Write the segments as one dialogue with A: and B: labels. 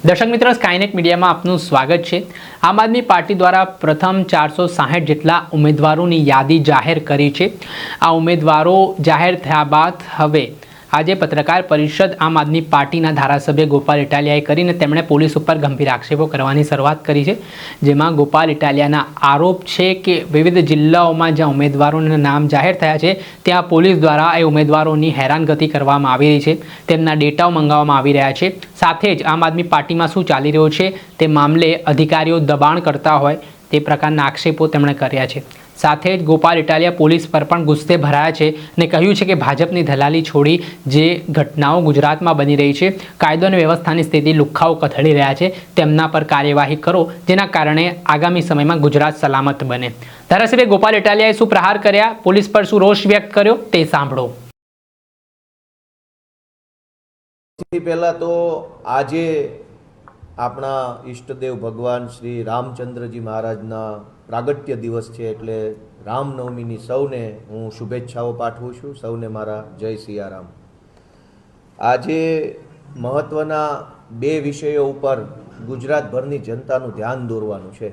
A: દર્શક મિત્રો, સ્કાયનેટ મીડિયામાં આપનું સ્વાગત છે। આમ આદમી પાર્ટી દ્વારા પ્રથમ 460 જેટલા ઉમેદવારોની યાદી જાહેર કરી છે। આ ઉમેદવારો જાહેર થયા બાદ હવે આજે પત્રકાર પરિષદ આમ આદમી પાર્ટીના ધારાસભ્ય ગોપાલ ઇટાલિયાએ કરીને તેમણે પોલીસ ઉપર ગંભીર આક્ષેપો કરવાની શરૂઆત કરી છે, જેમાં ગોપાલ ઇટાલિયાના આરોપ છે કે વિવિધ જિલ્લાઓમાં જ્યાં ઉમેદવારોના નામ જાહેર થયા છે ત્યાં પોલીસ દ્વારા એ ઉમેદવારોની હેરાનગતિ કરવામાં આવી રહી છે, તેમના ડેટાઓ મંગાવવામાં આવી રહ્યા છે। સાથે જ આમ આદમી પાર્ટીમાં શું ચાલી રહ્યું છે તે મામલે અધિકારીઓ દબાણ કરતા હોય તે પ્રકારના આક્ષેપો તેમણે કર્યા છે। સાથે જ ગોપાલ ઇટાલિયા પોલીસ પર પણ ગુસ્સે ભરાયા છે અને કહ્યું છે કે ભાજપની દલાલી છોડી જે ઘટનાઓ ગુજરાતમાં બની રહી છે, કાયદો અને વ્યવસ્થાની સ્થિતિ લુખ્ખાઓ કથળી રહ્યા છે, તેમના પર કાર્યવાહી કરો, જેના કારણે આગામી સમયમાં ગુજરાત સલામત બને। ધારાસભ્ય ગોપાલ ઇટાલિયાએ શું પ્રહાર કર્યા, પોલીસ પર શું રોષ વ્યક્ત કર્યો તે સાંભળો।
B: પહેલા તો આજે આપણા ઈષ્ટદેવ ભગવાન શ્રી રામચંદ્રજી મહારાજના પ્રાગટ્ય દિવસ છે, એટલે રામનવમીની સૌને હું શુભેચ્છાઓ પાઠવું છું। સૌને મારા જય સિયારામ। આજે મહત્વના બે વિષયો ઉપર ગુજરાતભરની જનતાનું ધ્યાન દોરવાનું છે।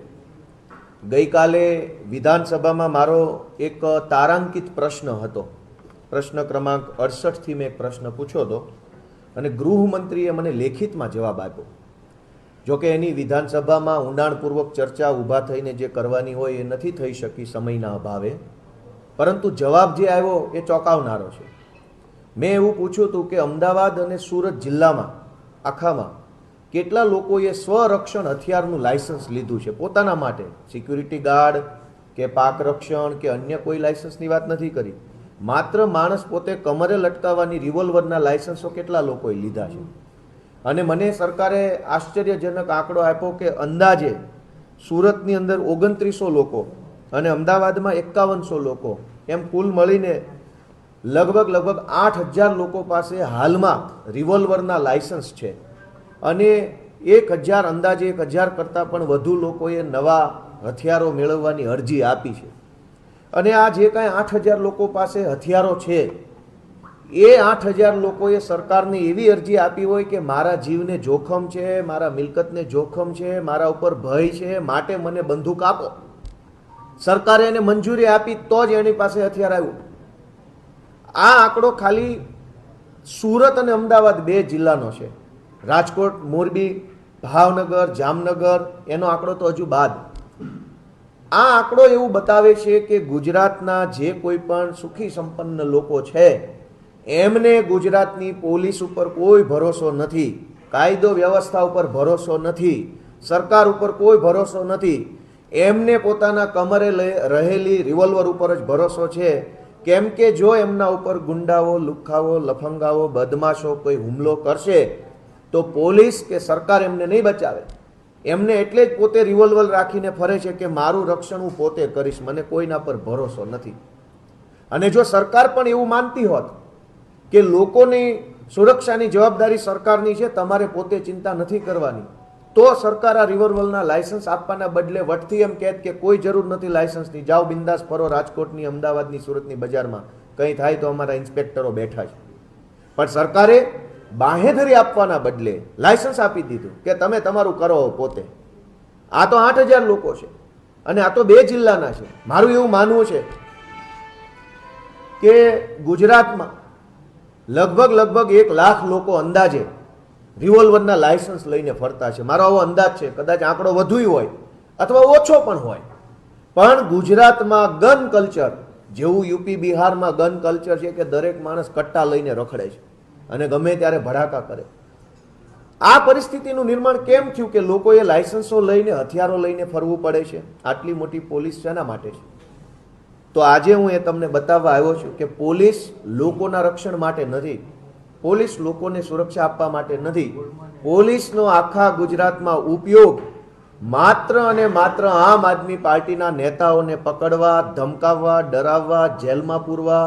B: ગઈકાલે વિધાનસભામાં મારો એક તારાંકિત પ્રશ્ન હતો, પ્રશ્ન ક્રમાંક 68થી મેં એક પ્રશ્ન પૂછ્યો હતો અને ગૃહમંત્રીએ મને લેખિતમાં જવાબ આપ્યો। જોકે એની વિધાનસભામાં ઊંડાણપૂર્વક ચર્ચા ઊભા થઈને જે કરવાની હોય એ નથી થઈ શકી સમયના અભાવે, પરંતુ જવાબ જે આવ્યો એ ચોંકાવનારો છે। મેં એવું પૂછ્યું હતું કે અમદાવાદ અને સુરત જિલ્લામાં આખામાં કેટલા લોકોએ સ્વરક્ષણ હથિયારનું લાયસન્સ લીધું છે પોતાના માટે, સિક્યુરિટી ગાર્ડ કે પાક રક્ષણ કે અન્ય કોઈ લાયસન્સની વાત નથી કરી, માત્ર માણસ પોતે કમરે લટકાવવાની રિવોલ્વરના લાયસન્સો કેટલા લોકોએ લીધા છે। અને મને સરકારે આશ્ચર્યજનક આંકડો આપ્યો કે અંદાજે સુરતની અંદર 2900 લોકો અને અમદાવાદમાં 5100 લોકો, એમ કુલ મળીને લગભગ 8000 લોકો પાસે હાલમાં રિવોલ્વરના લાયસન્સ છે અને 1000 અંદાજે 1000 કરતાં પણ વધુ લોકોએ નવા હથિયારો મેળવવાની અરજી આપી છે। અને આ જે કાંઈ 8000 લોકો પાસે હથિયારો છે એ 8000 લોકોએ સરકારને એવી અરજી આપી હોય કે મારા જીવને જોખમ છે, મારા મિલકતને જોખમ છે, મારા ઉપર ભય છે, માટે મને બંદૂક આપો। સરકારે એને મંજૂરી આપી તો જ એની પાસે હથિયાર આવ્યું। આ આંકડો ખાલી સુરત અને અમદાવાદ બે જિલ્લાનો છે, રાજકોટ, મોરબી, ભાવનગર, જામનગર એનો આંકડો તો હજુ બાદ। આ આંકડો એવું બતાવે છે કે ગુજરાતના જે કોઈ પણ સુખી સંપન્ન લોકો છે એમને ગુજરાતની પોલીસ ઉપર કોઈ ભરોસો નથી, કાયદો વ્યવસ્થા ઉપર ભરોસો નથી, સરકાર ઉપર કોઈ ભરોસો નથી, એમને પોતાના કમરે રહેલી રિવોલ્વર ઉપર જ ભરોસો છે। કેમ કે જો એમના ઉપર ગુંડાઓ, લુખ્ખાઓ, લફંગાઓ, બદમાશો કોઈ હુમલો કરશે તો પોલીસ કે સરકાર એમને નહીં બચાવે। એમને એટલે જ પોતે રિવોલ્વર રાખીને ફરે છે કે મારું રક્ષણ હું પોતે કરીશ, મને કોઈના પર ભરોસો નથી। અને જો સરકાર પણ એવું માનતી હોત કે લોકોની સુરક્ષાની જવાબદારી સરકારની છે, તમારે પોતે ચિંતા નથી કરવાની, તો સરકાર આ રિવોલ્વરના લાયસન્સ આપવાના બદલે વટથી એમ કહેત કે કોઈ જરૂર નથી લાયસન્સની, જાઓ બિંદાસ ફરો રાજકોટની, અમદાવાદની, સુરતની બજારમાં, કંઈ થાય તો અમારા ઇન્સ્પેક્ટરો બેઠા છે। પણ સરકારે બાંહેધરી આપવાના બદલે લાયસન્સ આપી દીધું કે તમે તમારું કરો પોતે। આ તો 8000 લોકો છે અને આ તો બે જિલ્લાના છે। મારું એવું માનવું છે કે ગુજરાતમાં લગભગ 1 લાખ લોકો અંદાજે રિવોલ્વરના લાયસન્સ લઈને ફરતા છે। મારો આવો અંદાજ છે, કદાચ આંકડો વધુ હોય અથવા ઓછો પણ હોય, પણ ગુજરાતમાં ગન કલ્ચર જેવું યુપી બિહારમાં ગન કલ્ચર છે કે દરેક માણસ કટ્ટા લઈને રખડે છે અને ગમે ત્યારે ભડાકા કરે। આ પરિસ્થિતિનું નિર્માણ કેમ થયું કે લોકોએ લાયસન્સો લઈને, હથિયારો લઈને ફરવું પડે છે? આટલી મોટી પોલીસ શેના માટે છે? તો આજે હું એ તમને બતાવવા આવ્યો છું કે પોલીસ લોકોના રક્ષણ માટે નથી, પોલીસ લોકોને સુરક્ષા આપવા માટે નથી। પોલીસનો આખા ગુજરાતમાં ઉપયોગ માત્ર અને માત્ર આમ આદમી પાર્ટીના નેતાઓને પકડવા, ધમકાવવા, ડરાવવા, જેલમાં પૂરવા,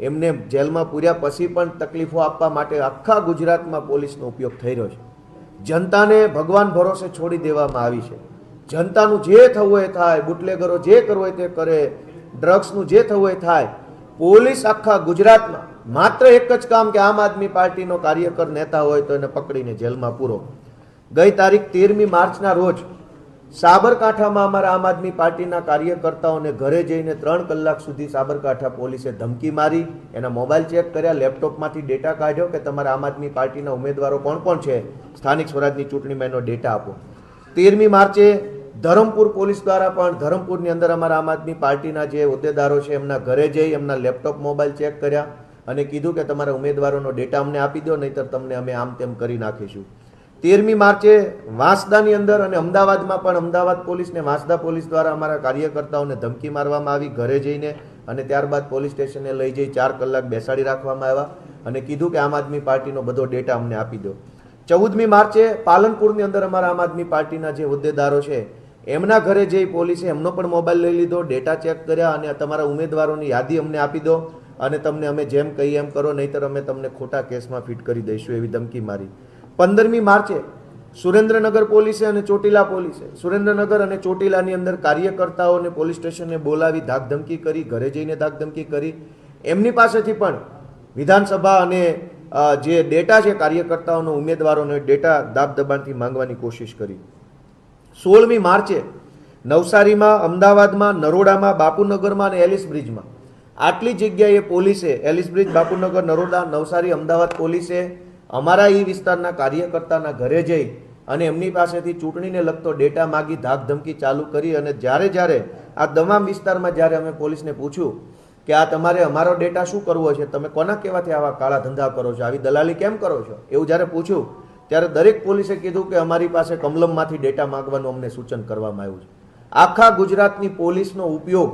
B: એમને જેલમાં પૂર્યા પછી પણ તકલીફો આપવા માટે આખા ગુજરાતમાં પોલીસનો ઉપયોગ થઈ રહ્યો છે। જનતાને ભગવાન ભરોસે છોડી દેવામાં આવી છે। જનતાનું જે થવું એ થાય, બુટલેગરો જે કરવું હોય તે કરે, ડ્રગ્સનું જે થવું એ થાય। પોલીસ આખા ગુજરાતમાં માત્ર એક જ કામ કે આમ આદમી પાર્ટીનો કાર્યકર નેતા હોય તો એને પકડીને જેલમાં પૂરો। ગઈ તારીખ 13મી માર્ચના રોજ સાબરકાંઠામાં અમારા આમ આદમી પાર્ટીના કાર્યકર્તાઓને ઘરે જઈને 3 કલાક સુધી સાબરકાંઠા પોલીસે ધમકી મારી, એના મોબાઈલ ચેક કર્યા, લેપટોપમાંથી ડેટા કાઢ્યો કે તમારા આમ આદમી પાર્ટીના ઉમેદવારો કોણ કોણ છે, સ્થાનિક સ્વરાજની ચૂંટણીમાં એનો ડેટા આપો. 13મી માર્ચે ધરમપુર પોલીસ દ્વારા પણ ધરમપુરની અંદર અમારા આમ આદમી પાર્ટીના જે હોદ્દેદારો છે એમના ઘરે જઈ એમના લેપટોપ મોબાઈલ ચેક કર્યા અને કીધું કે તમારા ઉમેદવારોનો ડેટા અમને આપી દો, નહીંતર તમને અમે આમ તેમ કરી નાખીશું. 13મી માર્ચે વાંસદાની અંદર અને અમદાવાદમાં પણ અમદાવાદ પોલીસ ને વાંસદા પોલીસ દ્વારા અમારા કાર્યકર્તાઓને ધમકી મારવામાં આવી ઘરે જઈને, અને ત્યારબાદ પોલીસ સ્ટેશને લઈ જઈ 4 કલાક બેસાડી રાખવામાં આવ્યા અને કીધું કે આમ આદમી પાર્ટીનો બધો ડેટા અમને આપી દો. 14મી માર્ચે પાલનપુરની અંદર અમારા આમ આદમી પાર્ટીના જે હોદ્દેદારો છે એમના ઘરે જઈ પોલીસે એમનો પણ મોબાઈલ લઈ લીધો, ડેટા ચેક કર્યા અને તમારા ઉમેદવારોની યાદી અમને આપી દો અને તમને અમે જેમ કહીએ એમ કરો, નહીંતર અમે તમને ખોટા કેસમાં ફિટ કરી દઈશું, એવી ધમકી મારી. 15મી માર્ચે સુરેન્દ્રનગર પોલીસે અને ચોટીલા પોલીસે સુરેન્દ્રનગર અને ચોટીલાની અંદર કાર્યકર્તાઓને પોલીસ સ્ટેશને બોલાવી ધાકધમકી કરી, ઘરે જઈને ધાકધમકી કરી. એમની પાસેથી પણ વિધાનસભા અને જે ડેટા છે કાર્યકર્તાઓનો ઉમેદવારોનો ડેટા દાબ દબાણથી માંગવાની કોશિશ કરી. 16મી માર્ચે નવસારીમાં, અમદાવાદમાં, નરોડામાં, બાપુનગરમાં અને એલિસ બ્રિજમાં આટલી જગ્યાએ પોલીસે એલિસ બ્રિજ, બાપુનગર, નરોડા, નવસારી, અમદાવાદ પોલીસે અમારા એ વિસ્તારના કાર્યકર્તાના ઘરે જઈ અને એમની પાસેથી ચૂંટણીને લગતો ડેટા માગી ધાકધમકી ચાલુ કરી. અને જ્યારે આ તમામ વિસ્તારમાં જ્યારે અમે પોલીસને પૂછ્યું કે આ તમારે અમારો ડેટા શું કરવો છે, તમે કોના કહેવાથી આવા કાળા ધંધા કરો છો, આવી દલાલી કેમ કરો છો, એવું જ્યારે પૂછ્યું ત્યારે દરેક પોલીસે કીધું કે અમારી પાસે કમલમમાંથી ડેટા માંગવાનું અમને સૂચન કરવામાં આવ્યું છે. આખા ગુજરાતની પોલીસનો ઉપયોગ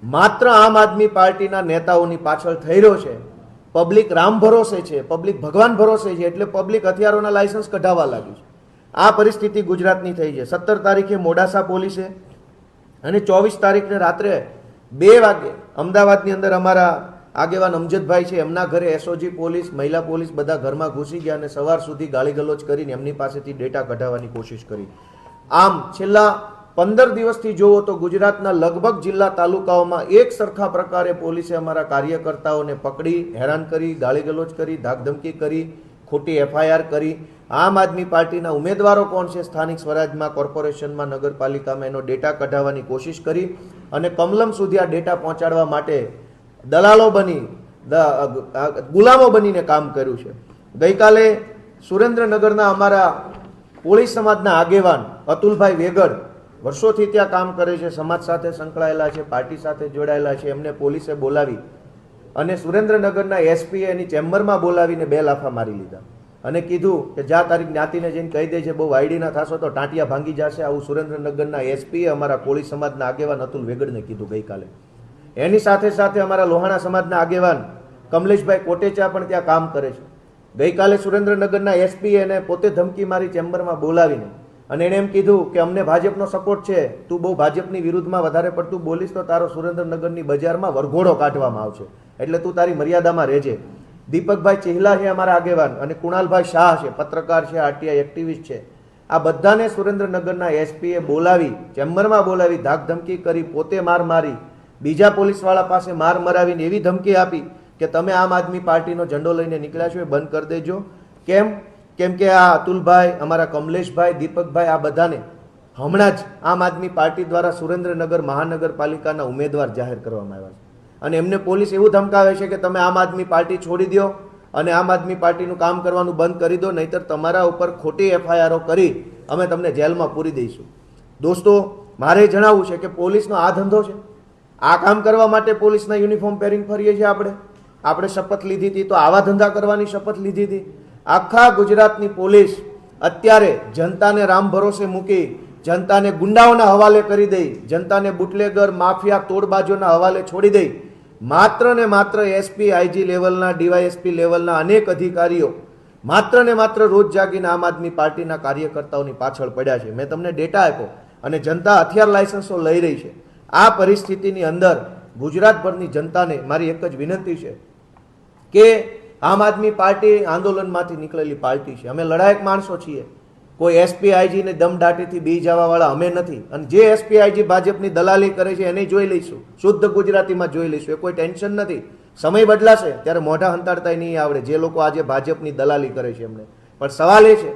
B: માત્ર આમ આદમી પાર્ટીના નેતાઓની પાછળ થઈ રહ્યો છે. પબ્લિક રામ ભરોસે છે, પબ્લિક ભગવાન ભરોસે છે, એટલે પબ્લિક હથિયારોના લાયસન્સ કઢાવવા લાગ્યું છે. આ પરિસ્થિતિ ગુજરાતની થઈ છે. 17 તારીખે મોડાસા પોલીસે અને 24 તારીખને રાત્રે 2 વાગે અમદાવાદની અંદર અમારા આગેવાન અમજદભાઈ છે એમના ઘરે એસઓજી પોલીસ, મહિલા પોલીસ બધા ઘરમાં ઘૂસી ગયા અને સવાર સુધી ગાળીગલોચ કરીને એમની પાસેથી ડેટા કઢાવવાની કોશિશ કરી. આમ છેલ્લા 15 દિવસથી જોવો તો ગુજરાતના લગભગ જિલ્લા તાલુકાઓમાં એક સરખા પ્રકારે પોલીસે અમારા કાર્યકર્તાઓને પકડી, હેરાન કરી, ગાળીગલોચ કરી, ધાકધમકી કરી, ખોટી એફઆઈઆર કરી. આમ આદમી પાર્ટીના ઉમેદવારો કોણ છે સ્થાનિક સ્વરાજમાં, કોર્પોરેશનમાં, નગરપાલિકામાં એનો ડેટા કઢાવવાની કોશિશ કરી અને કમલમ સુધી આ ડેટા પહોંચાડવા માટે દલાલો બની, ગુલામો બનીને કામ કર્યું છે. ગઈકાલે સુરેન્દ્રનગરના અમારા કોળી સમાજના આગેવાન અતુલભાઈ વેગડ વર્ષોથી ત્યાં કામ કરે છે, સમાજ સાથે સંકળાયેલા છે, પાર્ટી સાથે જોડાયેલા છે, એમને પોલીસે બોલાવી અને સુરેન્દ્રનગરના એસપીએ એની ચેમ્બરમાં બોલાવીને 2 લાફા મારી લીધા અને કીધું કે જા તારીખ જ્ઞાતિને જઈને કહી દે છે, બહુ વાયડી ના થશો તો ટાંટિયા ભાંગી જશે. આવું સુરેન્દ્રનગરના એસપીએ અમારા કોળી સમાજના આગેવાન અતુલ વેગડને કીધું ગઈકાલે. એની સાથે સાથે અમારા લોહાણા સમાજના આગેવાન કમલેશભાઈ કોટેચા પણ ત્યાં કામ કરે છે. ગઈકાલે સુરેન્દ્રનગરના એસપીએ એને પોતે ધમકી મારી ચેમ્બરમાં બોલાવીને અને એણે એમ કીધું કે અમને ભાજપનો સપોર્ટ છે, તું બહુ ભાજપની વિરુદ્ધમાં વધારે પડતું બોલીશ તો તારો સુરેન્દ્રનગરની બજારમાં વરઘોડો કાઢવામાં આવશે, એટલે તું તારી મર્યાદામાં રહેજે. દીપકભાઈ ચિહલા છે અમારા આગેવાન અને કુણાલભાઈ શાહ છે, પત્રકાર છે, આરટીઆઈ એક્ટિવિસ્ટ છે. આ બધાને સુરેન્દ્રનગરના એસપીએ બોલાવી, ચેમ્બરમાં બોલાવી, ધાકધમકી કરી, પોતે માર મારી, બીજા પોલીસવાળા પાસે માર મરાવીને એવી ધમકી આપી કે તમે આમ આદમી પાર્ટીનો ઝંડો લઈને નીકળ્યા છો એ બંધ કરી દેજો. કેમ કે આ અતુલભાઈ, અમારા કમલેશભાઈ, દીપકભાઈ, આ બધાને હમણાં જ આમ આદમી પાર્ટી દ્વારા સુરેન્દ્રનગર મહાનગરપાલિકાના ઉમેદવાર જાહેર કરવામાં આવ્યા છે અને એમને પોલીસ એવું ધમકાવે છે કે તમે આમ આદમી પાર્ટી છોડી દો અને આમ આદમી પાર્ટીનું કામ કરવાનું બંધ કરી દો, નહીતર તમારા ઉપર ખોટી એફઆઈઆરો કરી અમે તમને જેલમાં પૂરી દઈશું. દોસ્તો, મારે જણાવવું છે કે પોલીસનો આ ધંધો છે. આ કામ કરવા માટે પોલીસના યુનિફોર્મ પહેરીને ફરીએ છીએ. આપણે શપથ લીધી હતી તો આવા ધંધા કરવાની શપથ લીધી હતી. આખા ગુજરાતની પોલીસ અત્યારે જનતાને રામ ભરોસે મૂકી, જનતાને ગુંડાઓના હવાલે કરી દઈ, જનતાને બુટલેગર, માફિયા, તોડબાજોના હવાલે છોડી દઈ, માત્ર ને માત્ર એસપી, આઈજી લેવલના, ડીવાયએસપી લેવલના અનેક અધિકારીઓ માત્ર ને માત્ર રોજ જાગીને આમ આદમી પાર્ટીના કાર્યકર્તાઓની પાછળ પડ્યા છે. મેં તમને ડેટા આપ્યો અને જનતા હથિયાર લાયસન્સો લઈ રહી છે. આ પરિસ્થિતિની અંદર ગુજરાતભરની જનતાને મારી એક જ વિનંતી છે કે આમ આદમી પાર્ટી આંદોલનમાંથી નીકળેલી પાર્ટી છે. અમે લડાયક માણસો છીએ. કોઈ એસપી આઈજીને દમદાટીથી બી જવાવાળા અમે નથી. અને જે એસપી આઈજી ભાજપની દલાલી કરે છે એને જોઈ લઈશું, શુદ્ધ ગુજરાતીમાં જોઈ લઈશું. એ કોઈ ટેન્શન નથી. સમય બદલાશે ત્યારે મોઢા હંતાડતા નહીં આવડે જે લોકો આજે ભાજપની દલાલી કરે છે એમને. પણ સવાલ એ છે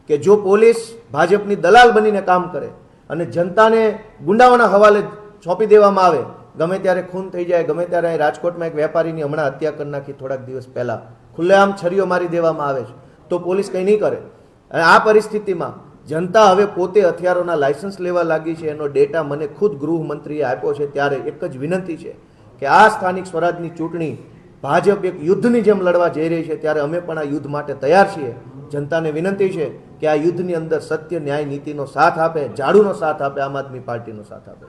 B: કે જો પોલીસ ભાજપની દલાલ બનીને કામ કરે અને જનતાને ગુંડાઓના હવાલે સોંપી દેવામાં આવે, ગમે ત્યારે ખૂન થઈ જાય, ગમે ત્યારે અહીં રાજકોટમાં એક વેપારીની હમણાં હત્યા કરી નાખી થોડાક દિવસ પહેલા, ખુલ્લેઆમ છરીઓ મારી દેવામાં આવે છે, તો પોલીસ કંઈ નહીં કરે. અને આ પરિસ્થિતિમાં જનતા હવે પોતે હથિયારોના લાયસન્સ લેવા લાગી છે. એનો ડેટા મને ખુદ ગૃહમંત્રીએ આપ્યો છે. ત્યારે એક જ વિનંતી છે કે આ સ્થાનિક સ્વરાજની ચૂંટણી ભાજપ એક યુદ્ધની જેમ લડવા જઈ રહી છે, ત્યારે અમે પણ આ યુદ્ધ માટે તૈયાર છીએ. જનતાને વિનંતી છે કે આ યુદ્ધની અંદર સત્ય, ન્યાય, નીતિનો સાથ આપે, ઝાડુનો સાથ આપે, આમ આદમી પાર્ટીનો સાથ આપે.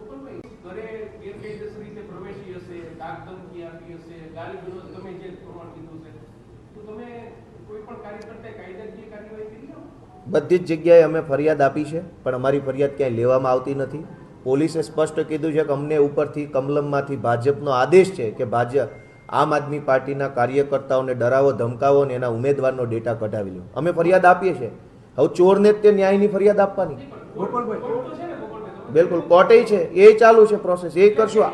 B: બધી જ જગ્યાએ અમે ફરિયાદ આપી છે, પણ અમારી ફરિયાદ ક્યાંય લેવામાં આવતી નથી. પોલીસે સ્પષ્ટ કીધું છે કે અમને ઉપરથી કમલમમાંથી ભાજપનો આદેશ છે કે ભાજપ આમ આદમી પાર્ટીના કાર્યકર્તાઓને ડરાવો, ધમકાવો અને એના ઉમેદવારનો ડેટા કઢાવી લો. અમે ફરિયાદ આપીએ છીએ. હવે ચોરને જ તે ન્યાયની ફરિયાદ આપવાની. બિલકુલ કોર્ટે છે, એ ચાલુ છે પ્રોસેસ, એ કરશું.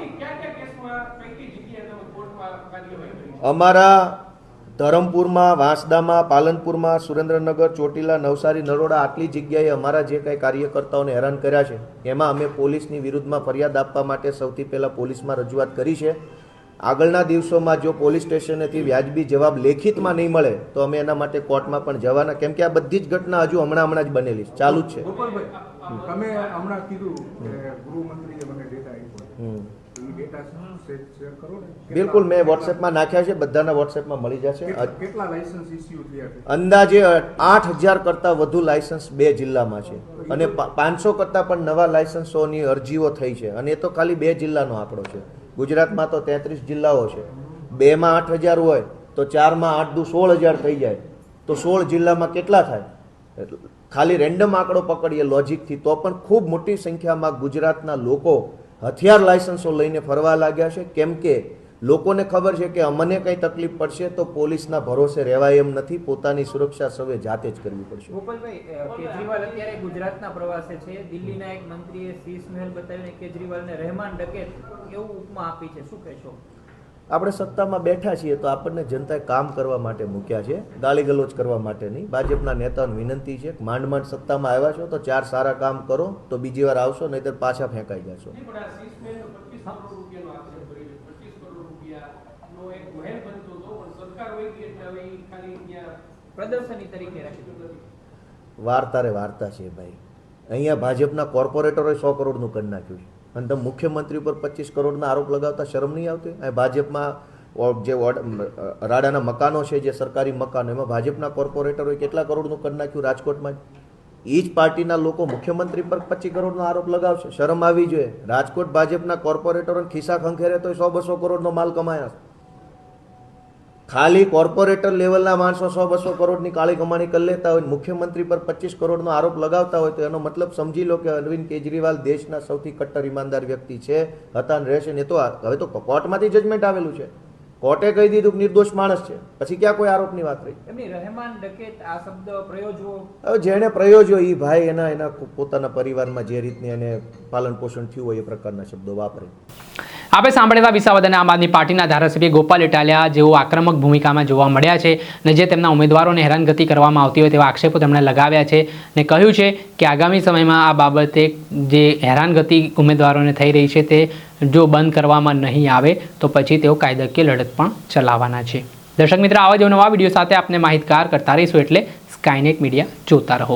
B: અમારા ધરમપુરમાં, વાંસદામાં, પાલનપુરમાં, સુરેન્દ્રનગર, ચોટીલા, નવસારી, નરોડા, આટલી જગ્યાએ અમારા જે કંઈ કાર્યકર્તાઓને હેરાન કર્યા છે, એમાં અમે પોલીસની વિરુદ્ધમાં ફરિયાદ આપવા માટે સૌથી પહેલાં પોલીસમાં રજૂઆત કરી છે. આગળના દિવસોમાં જો પોલીસ સ્ટેશનેથી વ્યાજબી જવાબ લેખિતમાં નહીં મળે તો અમે એના માટે કોર્ટમાં પણ જવાના, કેમ કે આ બધી જ ઘટના હજુ હમણાં જ બનેલી છે, ચાલુ જ છે.
C: તમે હમણાં કીધું કે ગૃહમંત્રીએ મને ડેટા આપ્યો, એ ડેટા શેર કરો ને.
B: બિલકુલ, મેં વોટ્સએપમાં નાખ્યા છે, બધાના વોટ્સએપમાં મળી જશે.
C: કેટલા લાયસન્સ ઇસ્યુ થયા છે?
B: અંદાજે 8,000 કરતાં વધુ લાયસન્સ 2 જિલ્લામાં છે અને 500 કરતાં પણ નવા લાયસન્સોની અરજીઓ થઈ છે. અને એ તો ખાલી 2 જિલ્લાનો આંકડો છે. ગુજરાતમાં તો 33 જિલ્લાઓ છે. 2માં 8,000 હોય તો 4માં 8 દુ 16,000 થઈ જાય, તો 16 જિલ્લામાં કેટલા થાય? ખાલી રેન્ડમ આંકડો પકડીએ લોજિકથી તો પણ ખૂબ મોટી સંખ્યામાં ગુજરાતના લોકો હથિયાર લાયસન્સો લઈને ફરવા લાગ્યા છે. કેમ કે લોકોને ખબર છે કે અમને કંઈ તકલીફ પડશે તો પોલીસના ભરોસે રહેવાય એમ નથી, પોતાની સુરક્ષા સૌએ જાતે જ કરવી પડશે.
D: ગોપાલભાઈ, કેજરીવાલ અત્યારે ગુજરાતના પ્રવાસે છે. દિલ્હીના એક મંત્રીએ શીશ મહેલ બતાવીને કેજરીવાલને રહેમાન ડકેત એવું ઉપમા આપી છે, શું કહેશો?
B: આપણે સત્તામાં બેઠા છીએ તો આપણને જનતાએ કામ કરવા માટે મૂક્યા છે, ગાલી ગલોચ કરવા માટે નહીં. ભાજપના નેતાઓને વિનંતી છે કે માંડ માંડ સત્તામાં આવ્યા છો તો 4 સારા કામ કરો તો બીજી વાર આવશો, નહીંતર પાછા ફેંકાઈ જશો.
D: પ્રદર્શની તરીકે રાખી
B: વાર્તારે વાર્તા છે ભાઈ. અહીંયા ભાજપના કોર્પોરેટરોએ 100 કરોડનું કરી નાખ્યું છે અને તમે મુખ્યમંત્રી ઉપર 25 કરોડના આરોપ લગાવતા શરમ નહીં આવતી? અહીં ભાજપમાં જે રાડાના મકાનો છે, જે સરકારી મકાનો, એમાં ભાજપના કોર્પોરેટરોએ કેટલા કરોડનું કરી નાખ્યું રાજકોટમાં જ. એ જ પાર્ટીના લોકો મુખ્યમંત્રી પર 25 કરોડનો આરોપ લગાવશે, શરમ આવી જોઈએ. રાજકોટ ભાજપના કોર્પોરેટરોને ખિસ્સા ખંખેરે તો 100-200 કરોડનો માલ કમાયા. ખાલી કોર્પોરેટર લેવલના માણસો 100-200 કરોડની કાળી કમાણી કરી લેતા હોય, મુખ્યમંત્રી પર 25 કરોડનો આરોપ લગાવતા હોય, તો એનો મતલબ સમજી લો કે અરવિંદ કેજરીવાલ દેશના સૌથી કટ્ટર ઈમાનદાર વ્યક્તિ છે, હતા અને રહેશે. ને તો હવે તો કોર્ટમાંથી જજમેન્ટ આવેલું છે, કોર્ટે કહી દીધું કે નિર્દોષ માણસ છે, પછી ક્યાં કોઈ આરોપની વાત રહી?
D: એમની રહેમાન ડકેત આ શબ્દ પ્રયોજવો,
B: હવે જેને પ્રયોજ્યો એ ભાઈ એના પોતાના પરિવારમાં જે રીતની એને પાલન પોષણ થયું હોય એ પ્રકારના શબ્દો વાપરે.
A: આપણે સાંભળેલા વિસાવદરના આમ આદમી પાર્ટીના ધારાસભ્ય ગોપાલ ઇટાલિયા જેઓ આક્રમક ભૂમિકામાં જોવા મળ્યા છે અને જે તેમના ઉમેદવારોને હેરાનગતિ કરવામાં આવતી હોય તેવા આક્ષેપો તેમણે લગાવ્યા છે અને કહ્યું છે કે આગામી સમયમાં આ બાબતે જે હેરાનગતિ ઉમેદવારોને થઈ રહી છે તે જો બંધ કરવામાં નહીં આવે તો પછી તેઓ કાયદાકીય લડત પણ ચલાવવાના છે. દર્શક મિત્રો, આવા જ નવા વિડીયો સાથે આપને માહિતગાર કરતા રહીશું, એટલે સ્કાયનેટ મીડિયા જોતા રહો.